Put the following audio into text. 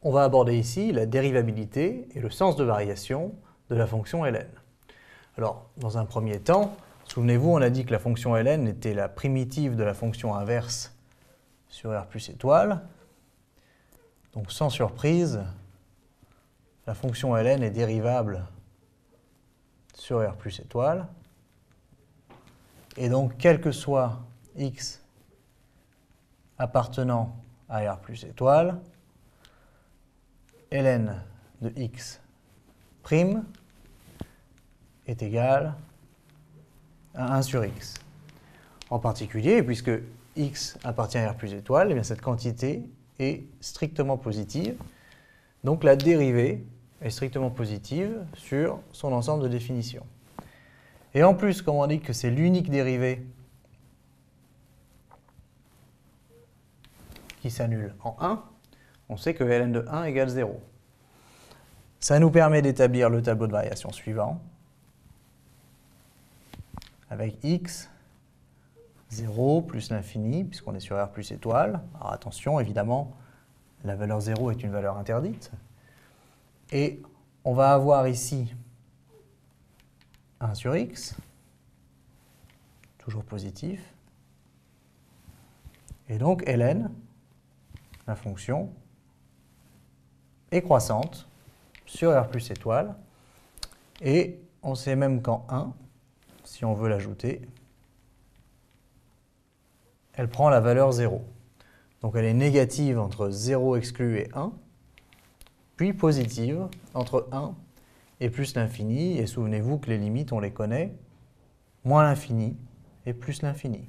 on va aborder ici la dérivabilité et le sens de variation de la fonction ln. Alors, dans un premier temps, souvenez-vous, on a dit que la fonction ln était la primitive de la fonction inverse sur R plus étoile. Donc, sans surprise, la fonction ln est dérivable sur R plus étoile. Et donc, quel que soit x appartenant à R plus étoile, ln de x' est égal à 1 sur x. En particulier, puisque x appartient à R plus étoile, eh bien cette quantité est strictement positive. Donc la dérivée est strictement positive sur son ensemble de définitions. Et en plus, comme on dit que c'est l'unique dérivée qui s'annule en 1, on sait que ln de 1 égale 0. Ça nous permet d'établir le tableau de variation suivant, avec x, 0 plus l'infini, puisqu'on est sur R plus étoile. Alors attention, évidemment, la valeur 0 est une valeur interdite. Et on va avoir ici 1 sur x, toujours positif. Et donc ln, la fonction, est croissante sur R plus étoile. Et on sait même qu'en 1, si on veut l'ajouter, elle prend la valeur 0. Donc elle est négative entre 0 exclu et 1, puis positive entre 1 et plus l'infini. Et souvenez-vous que les limites, on les connaît, moins l'infini et plus l'infini.